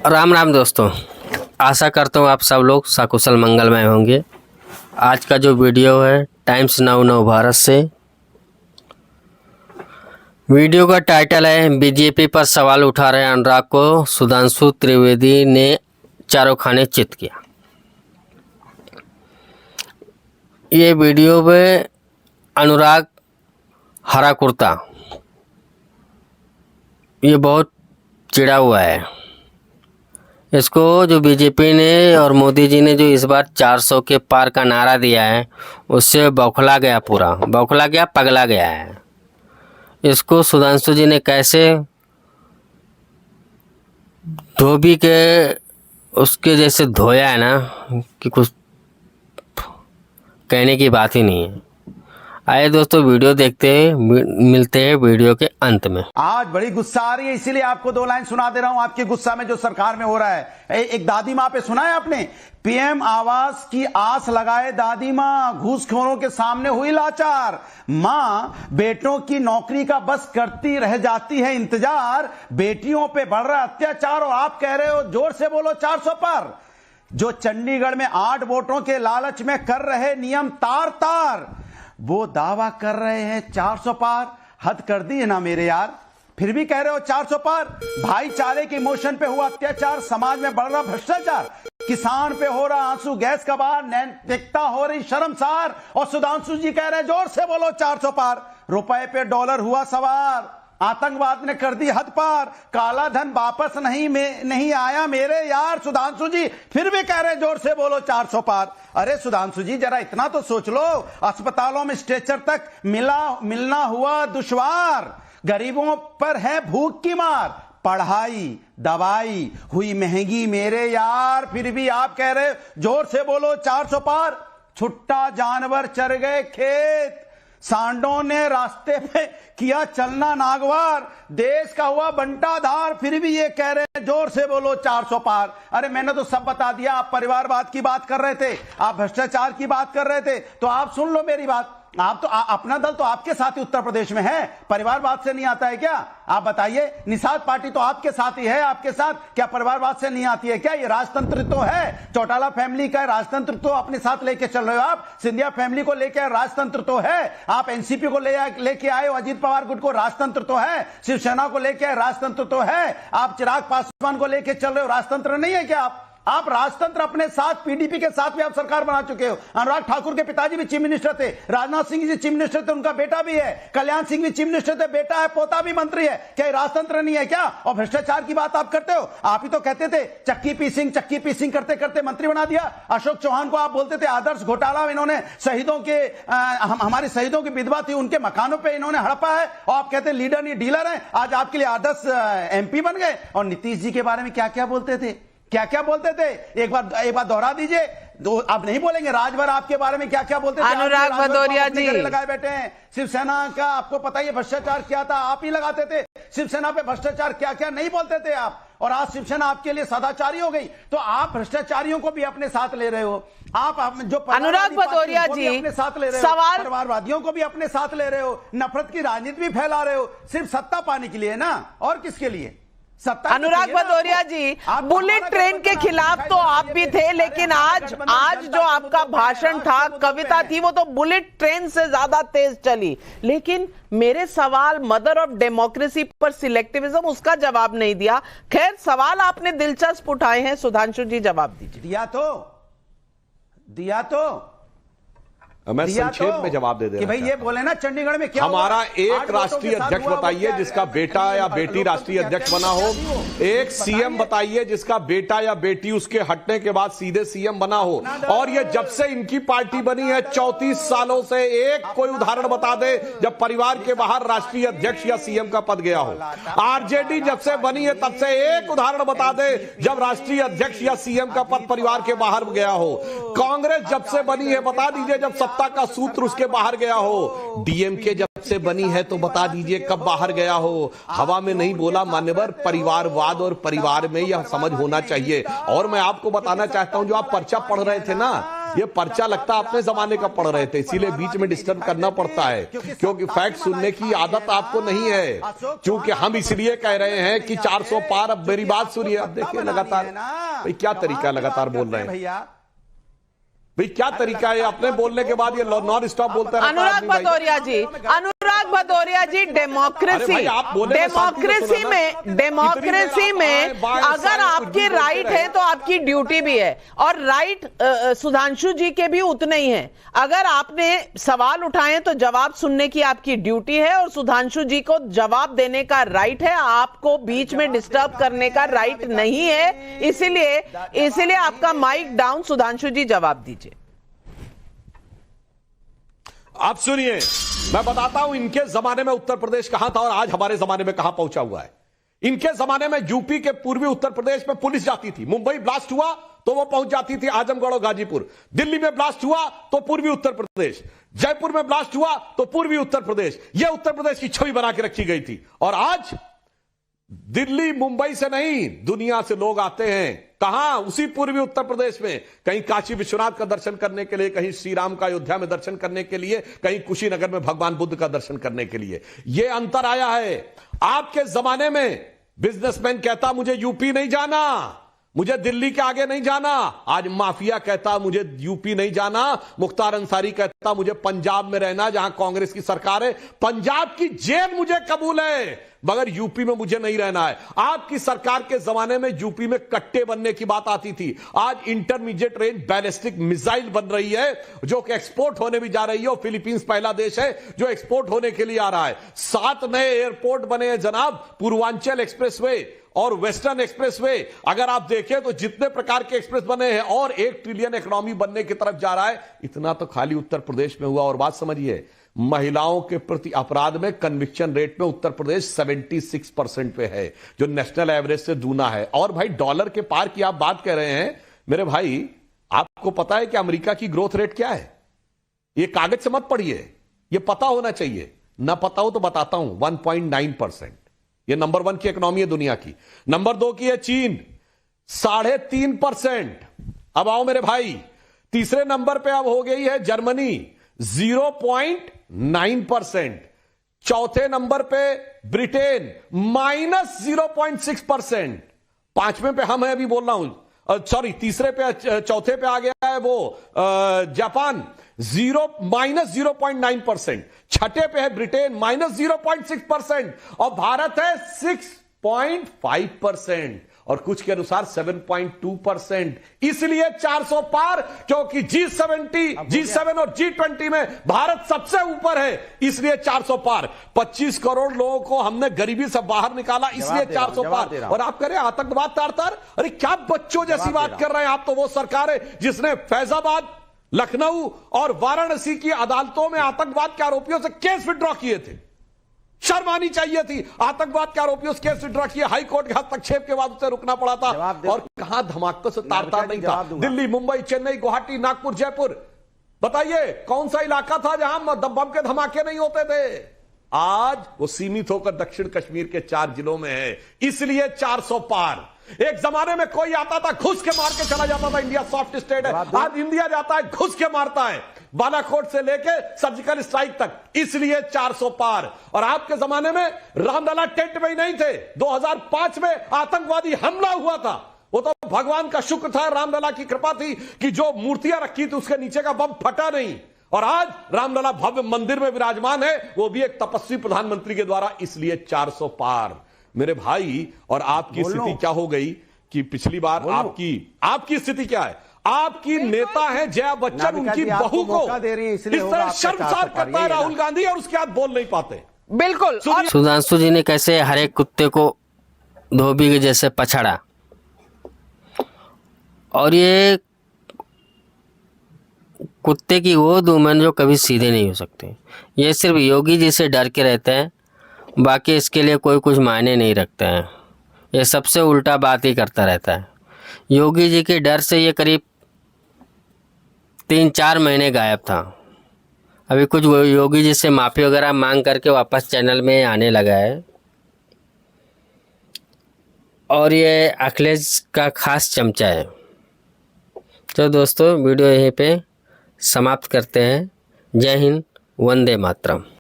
राम राम दोस्तों, आशा करता हूँ आप सब लोग सकुशल मंगलमय होंगे। आज का जो वीडियो है टाइम्स नाउ नव भारत से, वीडियो का टाइटल है बीजेपी पर सवाल उठा रहे अनुराग को सुधांशु त्रिवेदी ने चारों खाने चित किया। ये वीडियो में अनुराग हरा कुर्ता ये बहुत चिढ़ा हुआ है। इसको जो बीजेपी ने और मोदी जी ने जो इस बार 400 के पार का नारा दिया है उससे बौखला गया, पूरा बौखला गया, पगला गया है। इसको सुधांशु जी ने कैसे धोबी के उसके जैसे धोया है ना कि कुछ कहने की बात ही नहीं है। आइए दोस्तों वीडियो देखते हैं, मिलते हैं वीडियो के अंत में। आज बड़ी गुस्सा आ रही है, इसीलिए आपको दो लाइन सुना दे रहा हूं। आपके गुस्सा में जो सरकार में हो रहा है, एक दादी माँ पे सुना है आपने? पीएम आवास की आस लगाए दादी माँ, घूसखोरों के सामने हुई लाचार। माँ बेटों की नौकरी का बस करती रह जाती है इंतजार, बेटियों पे बढ़ रहा अत्याचार और आप कह रहे हो जोर से बोलो 400 पर। जो चंडीगढ़ में 8 वोटों के लालच में कर रहे नियम तार तार, वो दावा कर रहे हैं 400 पार। हद कर दी है ना मेरे यार, फिर भी कह रहे हो 400 पार। भाईचारे के इमोशन पे हुआ अत्याचार, समाज में बढ़ रहा भ्रष्टाचार, किसान पे हो रहा आंसू गैस का बार, नैतिकता हो रही शर्मसार, और सुधांशु जी कह रहे हैं जोर से बोलो 400 पार। रुपए पे डॉलर हुआ सवार, आतंकवाद ने कर दी हद पार, काला धन वापस नहीं आया मेरे यार। सुधांशु जी फिर भी कह रहे जोर से बोलो 400 पार। अरे सुधांशु जी जरा इतना तो सोच लो, अस्पतालों में स्ट्रेचर तक मिलना हुआ दुश्वार, गरीबों पर है भूख की मार, पढ़ाई दवाई हुई महंगी मेरे यार। फिर भी आप कह रहे जोर से बोलो 400 पार। छुट्टा जानवर चर गए खेत, सांडों ने रास्ते पे किया चलना नागवार, देश का हुआ बंटाधार, फिर भी ये कह रहे हैं जोर से बोलो 400 पार। अरे मैंने तो सब बता दिया। आप परिवारवाद की बात कर रहे थे, आप भ्रष्टाचार की बात कर रहे थे, तो आप सुन लो मेरी बात। आप तो अपना दल तो आपके साथ ही उत्तर प्रदेश में है, परिवारवाद से नहीं आता है क्या? आप बताइए। निषाद पार्टी तो आपके साथ ही है, आपके साथ क्या परिवारवाद से नहीं आती है क्या? ये राजतंत्र तो है, चौटाला फैमिली का राजतंत्र तो अपने साथ लेके चल रहे हो आप। सिंधिया फैमिली को लेकर राजतंत्र तो है, आप एनसीपी को लेके आए हो, अजीत पवार गुट को राजतंत्र तो है, शिवसेना को लेकर राजतंत्र तो है, आप चिराग पासवान को लेकर चल रहे हो, राजतंत्र नहीं है क्या? आप राजतंत्र अपने साथ, पीडीपी के साथ भी आप सरकार बना चुके हो। अनुराग ठाकुर के पिताजी भी चीफ मिनिस्टर थे, राजनाथ सिंह जी चीफ मिनिस्टर थे, उनका बेटा भी है, कल्याण सिंह भी चीफ मिनिस्टर थे, बेटा है, पोता भी मंत्री है। क्या राजतंत्र नहीं है क्या? और भ्रष्टाचार की बात आप करते हो। आप ही तो कहते थे चक्की पीसिंग करते करते मंत्री बना दिया। अशोक चौहान को आप बोलते थे आदर्श घोटाला, इन्होंने शहीदों के हमारे शहीदों की विधवा थी उनके मकानों पर इन्होंने हड़पा है, और आप कहते लीडर नहीं डीलर है। आज आपके लिए आदर्श एमपी बन गए। और नीतीश जी के बारे में क्या क्या बोलते थे, क्या क्या बोलते थे? एक बार दोहरा दीजिए। अब नहीं बोलेंगे। राजभर आपके बारे में क्या क्या बोलते थे? अनुराग भदौरिया जी लगाए बैठे हैं। शिवसेना का आपको पता ही भ्रष्टाचार क्या था, आप ही लगाते थे। शिवसेना पे भ्रष्टाचार क्या क्या नहीं बोलते थे आप, और आज शिवसेना आपके लिए सदाचारी हो गई। तो आप भ्रष्टाचारियों को भी अपने साथ ले रहे हो, आप जो अनुराग भदौरिया जी अपने साथ ले रहे हो, सवाल परिवारवादियों को भी अपने साथ ले रहे हो, नफरत की राजनीति भी फैला रहे हो, सिर्फ सत्ता पाने के लिए ना, और किसके लिए? अनुराग भदौरिया जी, बुलेट ट्रेन के खिलाफ तो आप भी थे, लेकिन आज जो आपका भाषण था, कविता थी, वो तो बुलेट ट्रेन से ज्यादा तेज चली। लेकिन मेरे सवाल मदर ऑफ डेमोक्रेसी पर सिलेक्टिविज्म, उसका जवाब नहीं दिया। खैर, सवाल आपने दिलचस्प उठाए हैं, सुधांशु जी जवाब दीजिए। दिया तो मैं संक्षेप में जवाब दे कि भाई ये बोले ना चंडीगढ़ में क्या हमारा एक राष्ट्रीय अध्यक्ष बताइए जिसका बेटा या बेटी राष्ट्रीय अध्यक्ष बना हो, एक सीएम बताइए जिसका बेटा या बेटी उसके हटने के बाद सीधे सीएम बना हो। और ये जब से इनकी पार्टी बनी है 34 सालों से एक कोई उदाहरण बता दे जब परिवार के बाहर राष्ट्रीय अध्यक्ष या सीएम का पद गया हो। आरजेडी जब से बनी है तब से एक उदाहरण बता दे जब राष्ट्रीय अध्यक्ष या सीएम का पद परिवार के बाहर गया हो। कांग्रेस जब से बनी है बता दीजिए जब सत्ता का सूत्र उसके बाहर गया हो। डीएमके जब से बनी है तो बता दीजिए कब बाहर गया हो। हवा में नहीं बोला मान्यवर, परिवारवाद और परिवार में यह समझ होना चाहिए। और मैं आपको बताना चाहता हूं, जो आप पर्चा पढ़ रहे थे ना, ये पर्चा लगता अपने जमाने का पढ़ रहे थे, इसीलिए बीच में डिस्टर्ब करना पड़ता है, क्योंकि फैक्ट सुनने की आदत आपको नहीं है। क्योंकि हम इसलिए कह रहे हैं कि 400 पार। अब मेरी बात सुनिए, अब देखिए लगातार भाई क्या तरीका लगातार बोल रहे हैं भैया, भाई, क्या तरीका है अपने बोलने के बाद ये नॉन स्टॉप बोलते रहता है अनुराग आदमी भाई। भदौरिया जी, अनुराग भदौरिया जी, डेमोक्रेसी में अगर आपकी राइट है तो आपकी ड्यूटी भी है, और राइट सुधांशु जी के भी उतने ही हैं। अगर आपने सवाल उठाए तो जवाब सुनने की आपकी ड्यूटी है, और सुधांशु जी को जवाब देने का राइट है, आपको बीच में डिस्टर्ब करने का राइट नहीं है। इसीलिए आपका माइक डाउन। सुधांशु जी जवाब दीजिए। आप सुनिए, मैं बताता हूं इनके जमाने में उत्तर प्रदेश कहां था और आज हमारे जमाने में कहां पहुंचा हुआ है। इनके जमाने में यूपी के पूर्वी उत्तर प्रदेश में पुलिस जाती थी, मुंबई ब्लास्ट हुआ तो वो पहुंच जाती थी आजमगढ़ और गाजीपुर, दिल्ली में ब्लास्ट हुआ तो पूर्वी उत्तर प्रदेश, जयपुर में ब्लास्ट हुआ तो पूर्वी उत्तर प्रदेश। यह उत्तर प्रदेश की छवि बना के रखी गई थी। और आज दिल्ली मुंबई से नहीं, दुनिया से लोग आते हैं कहां? उसी पूर्वी उत्तर प्रदेश में, कहीं काशी विश्वनाथ का दर्शन करने के लिए, कहीं श्री राम का अयोध्या में दर्शन करने के लिए, कहीं कुशीनगर में भगवान बुद्ध का दर्शन करने के लिए। यह अंतर आया है। आपके जमाने में बिजनेसमैन कहता मुझे यूपी नहीं जाना, मुझे दिल्ली के आगे नहीं जाना। आज माफिया कहता मुझे यूपी नहीं जाना, मुख्तार अंसारी कहता मुझे पंजाब में रहना जहां कांग्रेस की सरकार है, पंजाब की जेल मुझे कबूल है, मगर यूपी में मुझे नहीं रहना है। आपकी सरकार के जमाने में यूपी में कट्टे बनने की बात आती थी, आज इंटरमीडिएट रेंज बैलिस्टिक मिसाइल बन रही है जो कि एक्सपोर्ट होने भी जा रही है, और फिलीपींस पहला देश है जो एक्सपोर्ट होने के लिए आ रहा है। 7 नए एयरपोर्ट बने हैं जनाब, पूर्वांचल एक्सप्रेसवे और वेस्टर्न एक्सप्रेसवे। अगर आप देखें तो जितने प्रकार के एक्सप्रेस बने हैं, और 1 ट्रिलियन इकोनॉमी बनने की तरफ जा रहा है। इतना तो खाली उत्तर प्रदेश में हुआ। और बात समझिए, महिलाओं के प्रति अपराध में कन्विक्शन रेट में उत्तर प्रदेश 76% पे है, जो नेशनल एवरेज से दूना है। और भाई डॉलर के पार की आप बात कर रहे हैं मेरे भाई, आपको पता है कि अमेरिका की ग्रोथ रेट क्या है? ये कागज से मत पढ़िए, ये पता होना चाहिए। ना पता हो तो बताता हूं, 1.9%। ये नंबर 1 की इकोनॉमी है दुनिया की। नंबर 2 की है चीन, 3.5%। अब आओ मेरे भाई, तीसरे नंबर पे अब हो गई है जर्मनी, 0.9%। चौथे नंबर पे ब्रिटेन, -0.6%। पांचवें पे हम है, अभी बोल रहा हूं, सॉरी तीसरे पे, चौथे पे आ गया है वो जापान, -0.9%। छठे पे है ब्रिटेन, -0.6%। और भारत है 6.5%, और कुछ के अनुसार 7.2%। इसलिए 400 पार, क्योंकि G7 और G20 में भारत सबसे ऊपर है, इसलिए 400 पार। 25 करोड़ लोगों को हमने गरीबी से बाहर निकाला, इसलिए 400 पार। और आप कह रहे हैं आतंकवाद तार, अरे क्या बच्चों जैसी बात कर रहे हैं आप? तो वो सरकार है जिसने फैजाबाद, लखनऊ और वाराणसी की अदालतों में आतंकवाद के आरोपियों से केस विड्रॉ किए थे। शर्म आनी चाहिए थी। आतंकवाद के आरोपियों से केस विड्रॉ किए, हाईकोर्ट के हस्तक्षेप के बाद उसे रुकना पड़ा था। और कहां धमाकों से तार नहीं था? दिल्ली, मुंबई, चेन्नई, गुवाहाटी, नागपुर, जयपुर, बताइए कौन सा इलाका था जहां बम के धमाके नहीं होते थे? आज वो सीमित होकर दक्षिण कश्मीर के 4 जिलों में है, इसलिए 400 पार। एक जमाने में कोई आता था घुस के मार के चला जाता था, इंडिया सॉफ्ट स्टेट है। आज इंडिया जाता है घुस के मारता है, बालाकोट से लेके सर्जिकल स्ट्राइक तक, इसलिए 400 पार। और आपके जमाने में रामलला टेंट में ही नहीं थे। 2005 में आतंकवादी हमला हुआ था, वो तो भगवान का शुक्र था, रामलला की कृपा थी कि जो मूर्तियां रखी थी उसके नीचे का बम फटा नहीं। और आज रामलला भव्य मंदिर में विराजमान है, वो भी एक तपस्वी प्रधानमंत्री के द्वारा, इसलिए 400 पार मेरे भाई। और आपकी स्थिति क्या हो गई कि पिछली बार आपकी स्थिति क्या है? आपकी नेता है जया बच्चन, उनकी बहू को इस तरह शर्मसार करता है राहुल गांधी, और उसके बाद बोल नहीं पाते। बिल्कुल। सुधांशु जी ने कैसे हर एक कुत्ते को धोबी के जैसे पछाड़ा, और ये कुत्ते की वो दुश्मन जो कभी सीधे नहीं हो सकते। ये सिर्फ योगी जी से डर के रहते हैं, बाकी इसके लिए कोई कुछ मायने नहीं रखते हैं। ये सबसे उल्टा बात ही करता रहता है। योगी जी के डर से ये करीब 3-4 महीने गायब था। अभी कुछ योगी जी से माफ़ी वगैरह मांग करके वापस चैनल में आने लगा है। और ये अखिलेश का खास चमचा है, तो दोस्तों वीडियो यहीं पे समाप्त करते हैं। जय हिंद, वंदे मातरम।